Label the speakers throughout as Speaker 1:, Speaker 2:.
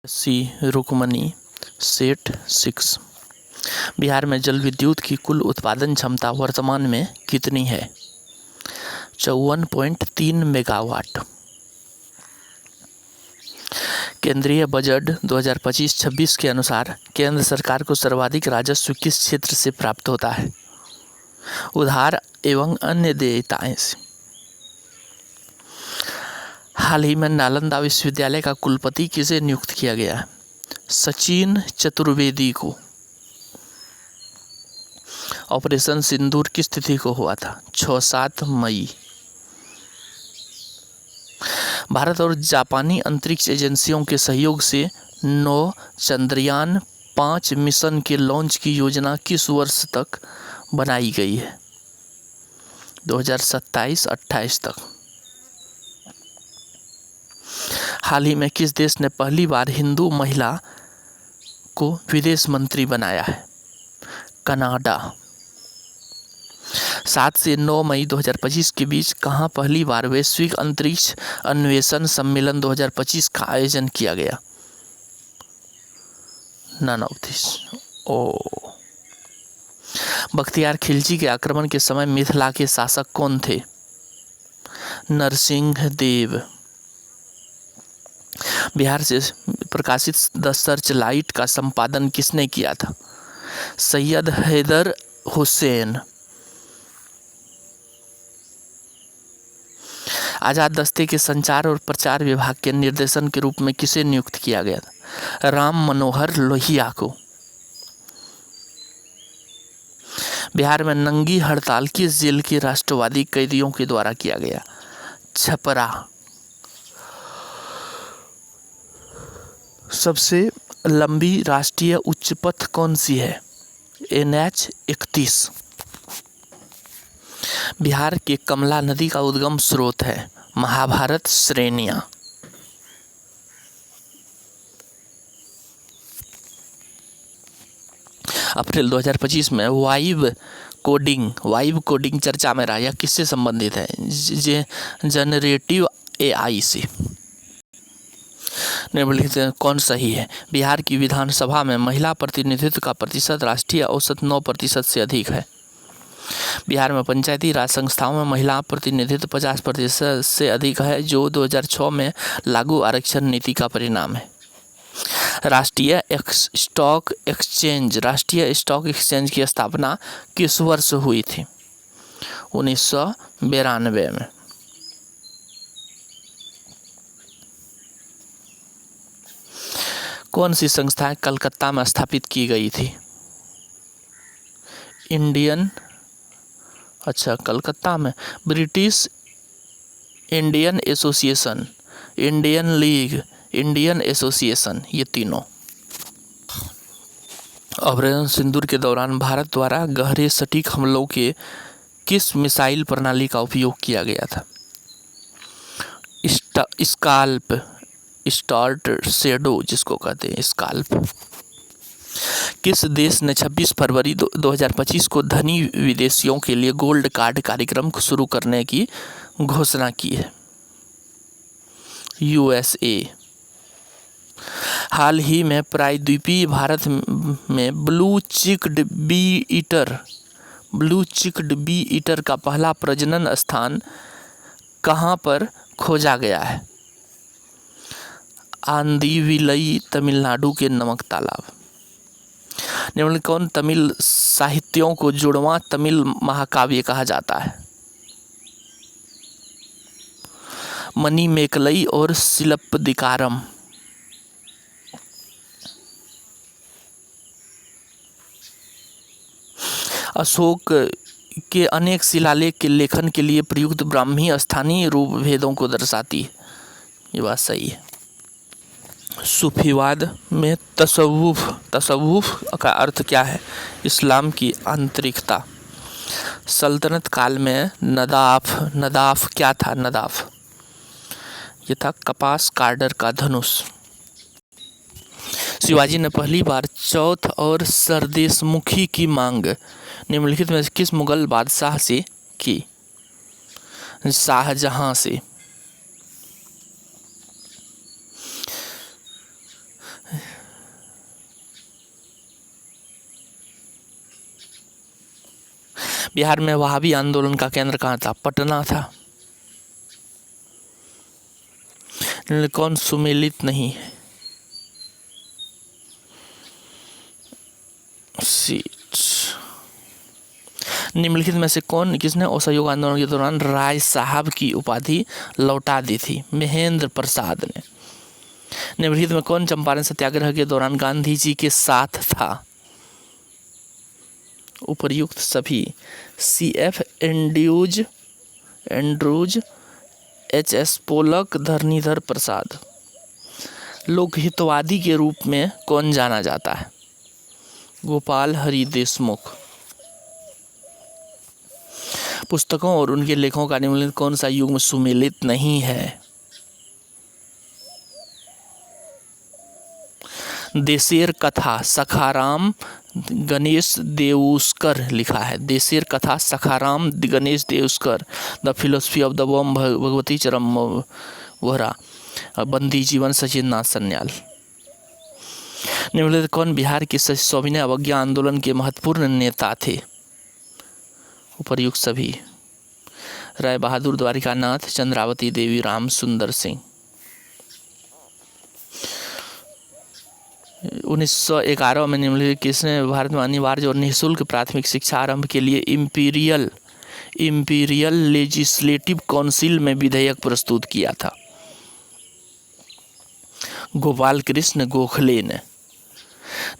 Speaker 1: सी रुक्मणी सेठ 6। बिहार में जल विद्युत की कुल उत्पादन क्षमता वर्तमान में कितनी है? 54.3 मेगावाट। केंद्रीय बजट 2025-26 के अनुसार केंद्र सरकार को सर्वाधिक राजस्व किस क्षेत्र से प्राप्त होता है? उधार एवं अन्य देयताएं से। हाल ही में नालंदा विश्वविद्यालय का कुलपति किसे नियुक्त किया गया है? सचिन चतुर्वेदी को। ऑपरेशन सिंदूर किस तिथि को हुआ था? 6-7 मई। भारत और जापानी अंतरिक्ष एजेंसियों के सहयोग से 9 चंद्रयान 5 मिशन के लॉन्च की योजना किस वर्ष तक बनाई गई है? 2027-28 तक। हाल ही में किस देश ने पहली बार हिंदू महिला को विदेश मंत्री बनाया है? कनाडा। 7 से 9 मई 2025 के बीच कहाँ पहली बार वैश्विक अंतरिक्ष अन्वेषण सम्मेलन 2025 का आयोजन किया गया? None of this. Bakhtiyar Khilji के आक्रमण के समय मिथिला के शासक कौन थे? नरसिंह देव। बिहार से प्रकाशित द सर्च लाइट का संपादन किसने किया था? सैयद हैदर हुसैन। आजाद दस्ते के संचार और प्रचार विभाग के निर्देशन के रूप में किसे नियुक्त किया गया था? राम मनोहर लोहिया को। बिहार में नंगी हड़ताल किस जेल के राष्ट्रवादी कैदियों के द्वारा किया गया? छपरा। सबसे लंबी राष्ट्रीय उच्च पथ कौन सी है? NH 31। बिहार के कमला नदी का उद्गम स्रोत है? महाभारत श्रेणियां। अप्रैल 2025 में वाइब कोडिंग चर्चा में रहा। यह किससे संबंधित है? जनरेटिव AI से। निम्नलिखित कौन सही है? बिहार की विधानसभा में महिला प्रतिनिधित्व का प्रतिशत राष्ट्रीय औसत 9% से अधिक है। बिहार में पंचायती राज संस्थाओं में महिला प्रतिनिधित्व 50% से अधिक है, जो 2006 में लागू आरक्षण नीति का परिणाम है। राष्ट्रीय स्टॉक एक्सचेंज की स्थापना किस वर्ष हुई थी? 1992 में। कौन सी संस्था कलकत्ता में स्थापित की गई थी? कलकत्ता में British Indian association, Indian league, Indian association, ये तीनों। ऑपरेशन सिंदूर के दौरान भारत द्वारा गहरे सटीक हमलों के किस मिसाइल प्रणाली का उपयोग किया गया था? स्टार्ट शेडो जिसको कहते हैं, स्काल्प। किस देश ने 26 फरवरी 2025 को धनी विदेशियों के लिए गोल्ड कार्ड कार्यक्रम शुरू करने की घोषणा की है? USA। हाल ही में प्रायद्वीपीय भारत में ब्लू चिक्ड बी ईटर का पहला प्रजनन स्थान कहाँ पर खोजा गया है? आंदीविलई, तमिलनाडु के नमक तालाब। निम्नलिखित कौन तमिल साहित्यों को जुड़वां तमिल महाकाव्य कहा जाता है? मणिमेकलई और सिलप्पदिकारम। अशोक के अनेक शिलालेख के लेखन के लिए प्रयुक्त ब्राह्मी स्थानीय रूप भेदों को दर्शाती है। ये बात सही है। सूफीवाद में तसव्वुफ का अर्थ क्या है? इस्लाम की आंतरिकता। सल्तनत काल में नदाफ क्या था? नदाफ ये था कपास कार्डर का धनुष। शिवाजी ने पहली बार चौथ और सरदेशमुखी की मांग निम्नलिखित में किस मुगल बादशाह से की? शाहजहां से। बिहार में वहाबी आंदोलन का केंद्र कहाँ था? पटना था। कौन सुमेलित नहीं है? सीट। निम्नलिखित में से किसने असहयोग आंदोलन के दौरान राय साहब की उपाधि लौटा दी थी? महेंद्र प्रसाद ने। निम्नलिखित में कौन चंपारण सत्याग्रह के दौरान गांधी जी के साथ था? उपर्युक्त सभी। CF Andrews, HS Pollock, Dharanidhar प्रसाद। लोकहितवादी के रूप में कौन जाना जाता है? गोपाल हरि देशमुख। पुस्तकों और उनके लेखों का निम्नलिखित कौन सा युग्म सुमेलित नहीं है? देशेर कथा सखाराम गणेश देउस्कर लिखा है। Desher Katha Sakharam Ganesh Deuskar. The philosophy of the bomb Bhagwati Charan Vohra. बंदी जीवन सचिंद्रनाथ सन्याल। निम्नलिखित कौन बिहार के सविनय अवज्ञा आंदोलन के महत्वपूर्ण नेता थे? उपर्युक्त सभी। राय बहादुर, द्वारिकानाथ, चंद्रावती देवी, राम सुंदर सिंह। 1911 में निम्नलिखित किसने भारत में अनिवार्य और निःशुल्क प्राथमिक शिक्षा आरंभ के लिए इंपीरियल लेजिस्लेटिव काउंसिल में विधेयक प्रस्तुत किया था? गोपाल कृष्ण गोखले ने।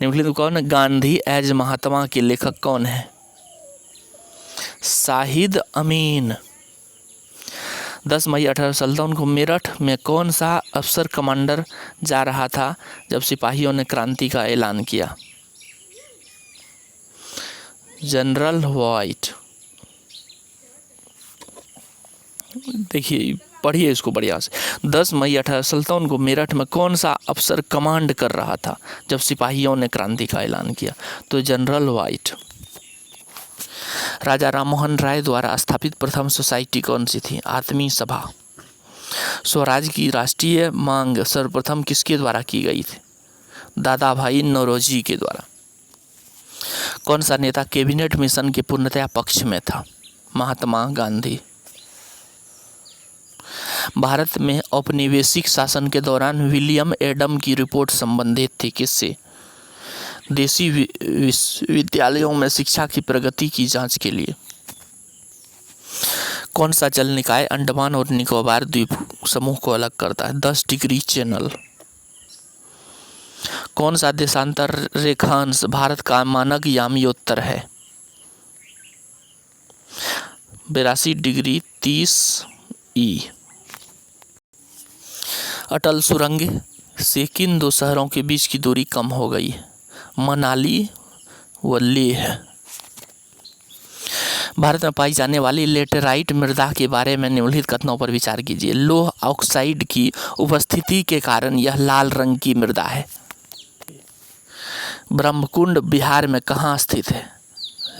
Speaker 1: निम्नलिखित कौन गांधी एज महात्मा के लेखक कौन है? शाहिद अमीन। 10 मई 1857 को मेरठ में कौन सा अफसर कमांडर जा रहा था जब सिपाहियों ने क्रांति का ऐलान किया? General white. देखिए, पढ़िए इसको बढ़िया से। 10 मई 1857 को मेरठ में कौन सा अफसर कमांड कर रहा था जब सिपाहियों ने क्रांति का ऐलान किया? तो जनरल व्हाइट। राजा राममोहन राय द्वारा स्थापित प्रथम सोसाइटी कौन सी थी? आत्मीय सभा। स्वराज की राष्ट्रीय मांग सर्वप्रथम किसके द्वारा की गई थी? दादा भाई नौरोजी के द्वारा। कौन सा नेता कैबिनेट मिशन के पूर्णतया पक्ष में था? महात्मा गांधी। भारत में औपनिवेशिक शासन के दौरान विलियम एडम की रिपोर्ट संबंधित थी किससे? देशी विश्वविद्यालयों में शिक्षा की प्रगति की जांच के लिए। कौन सा जल निकाय अंडमान और निकोबार द्वीप समूह को अलग करता है? 10 डिग्री चैनल। कौन सा देशांतर रेखांश भारत का मानक याम्योत्तर है? 82 डिग्री 30 ई। अटल सुरंग से किन दो शहरों के बीच की दूरी कम हो गई? मनाली व लेह। भारत में पाई जाने वाली लेटेराइट मृदा के बारे में निम्नलिखित कथनों पर विचार कीजिए। लौह ऑक्साइड की उपस्थिति के कारण यह लाल रंग की मृदा है। ब्रह्मकुंड बिहार में कहाँ स्थित है?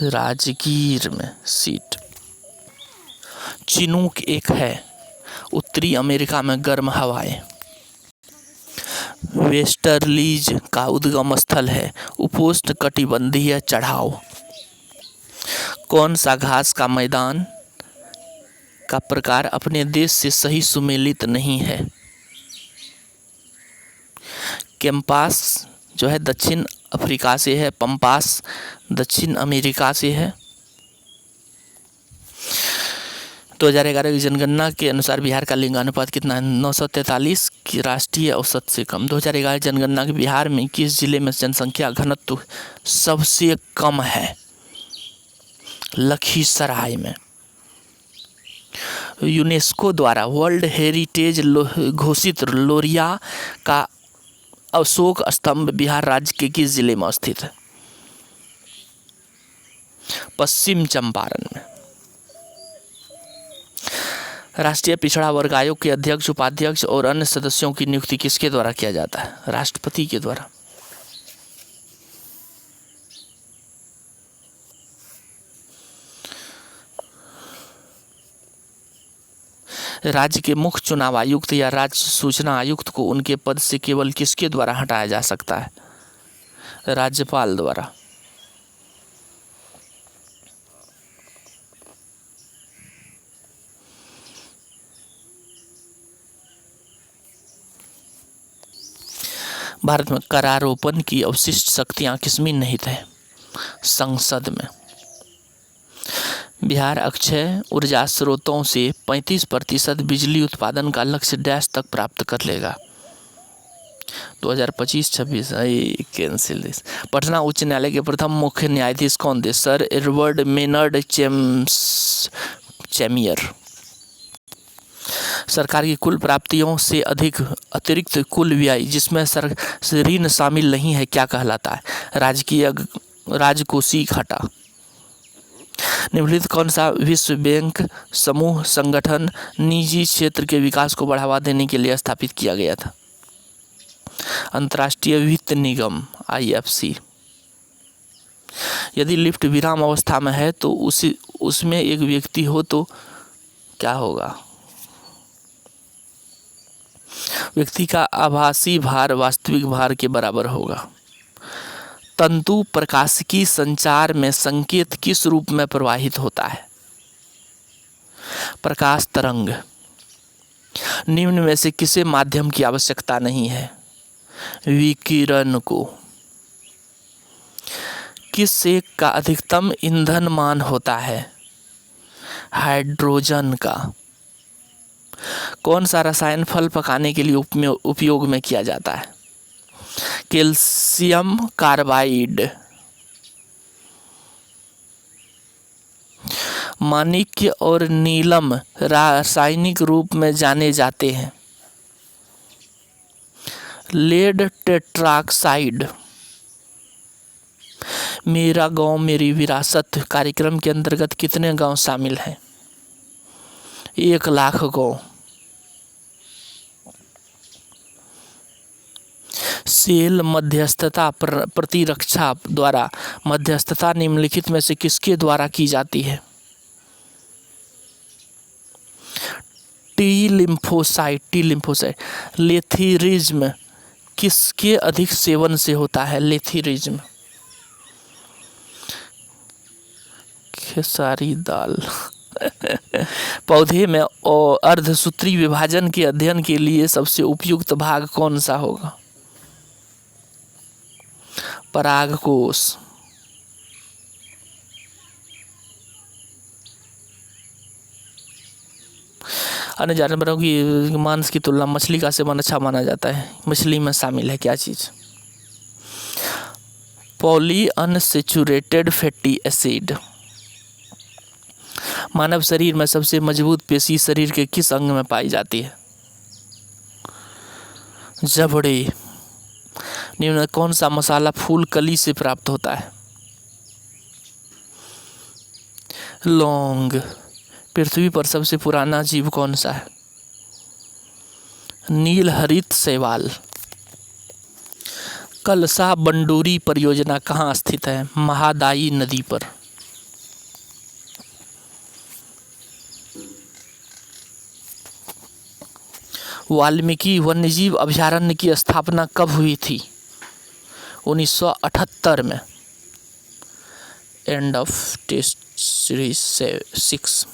Speaker 1: राजगीर में। सीट। चिनूक एक है। उत्तरी अमेरिका में गर्म हवाएं। वेस्टर्लीज का उद्गम स्थल है। उपोष्ण कटिबंधीय चढ़ाव। कौन सा घास का मैदान का प्रकार अपने देश से सही सुमेलित नहीं है? कैंपास जो है दक्षिण अफ्रीका से है, पंपास दक्षिण अमेरिका से है। 2011 की जनगणना के अनुसार बिहार का लिंगानुपात कितना है? 943 की राष्ट्रीय औसत से कम। 2011 जनगणना के बिहार में किस जिले में जनसंख्या घनत्व सबसे कम है? लखीसराय में। यूनेस्को द्वारा वर्ल्ड हेरिटेज घोषित लोरिया का अशोक स्तंभ बिहार राज्य के किस जिले में स्थित है? पश्चिम चंपारण में। राष्ट्रीय पिछड़ा वर्ग आयोग के अध्यक्ष, उपाध्यक्ष और अन्य सदस्यों की नियुक्ति किसके द्वारा किया जाता है? राष्ट्रपति के द्वारा। राज्य के मुख्य चुनाव आयुक्त या राज्य सूचना आयुक्त को उनके पद से केवल किसके द्वारा हटाया जा सकता है? राज्यपाल द्वारा। भारत में करारोपण की अवशिष्ट शक्तियाँ किसमें निहित है? संसद में। बिहार अक्षय ऊर्जा स्रोतों से 35% बिजली उत्पादन का लक्ष्य डैश तक प्राप्त कर लेगा? 2025-26। Cancel this. पटना उच्च न्यायालय के प्रथम मुख्य न्यायाधीश कौन थे? Sir Edward Maynard Chamier. सरकार की कुल प्राप्तियों से अधिक अतिरिक्त कुल व्यय जिसमें ऋण शामिल नहीं है क्या कहलाता है? राजकोषीय घाटा। निम्नलिखित कौन सा विश्व बैंक समूह संगठन निजी क्षेत्र के विकास को बढ़ावा देने के लिए स्थापित किया गया था? अंतर्राष्ट्रीय वित्त निगम IFC। यदि लिफ्ट विराम अवस्था में है तो उसमें एक व्यक्ति हो तो क्या होगा? व्यक्ति का आभासी भार वास्तविक भार के बराबर होगा। तंतु प्रकाशिकी संचार में संकेत किस रूप में प्रवाहित होता है? प्रकाश तरंग। निम्न में से किसे माध्यम की आवश्यकता नहीं है? विकिरण को। किस एक का अधिकतम ईंधन मान होता है? हाइड्रोजन का। कौन सा रसायन फल पकाने के लिए उपयोग में किया जाता है? Calcium carbide. माणिक्य और नीलम रासायनिक रूप में जाने जाते हैं। लेड टेट्राक्साइड। मेरा गांव मेरी विरासत कार्यक्रम के अंतर्गत कितने गांव शामिल हैं? 1 लाख गांव। सेल मध्यस्थता प्रतिरक्षा द्वारा मध्यस्थता निम्नलिखित में से किसके द्वारा की जाती है? T lymphocyte. लेथिरिज्म किसके अधिक सेवन से होता है? लेथिरिज्म। खेसारी दाल। पौधे में अर्धसूत्री विभाजन के अध्ययन के लिए सबसे उपयुक्त भाग कौन सा होगा? परागकोश। अन्य जानवरों की मांस की तुलना मछली का सेवन अच्छा माना जाता है। मछली में शामिल है क्या चीज? Polyunsaturated fatty acid. मानव शरीर में सबसे मजबूत पेशी शरीर के किस अंग में पाई जाती है? जबड़े। निम्न कौन सा मसाला फूल कली से प्राप्त होता है? लौंग। पृथ्वी पर सबसे पुराना जीव कौन सा है? नीलहरित शैवाल। कलसा बंडोरी परियोजना कहाँ स्थित है? महादायी नदी पर। वाल्मीकि वन्यजीव अभयारण्य की स्थापना कब हुई थी? 1978 में। End of test series 6।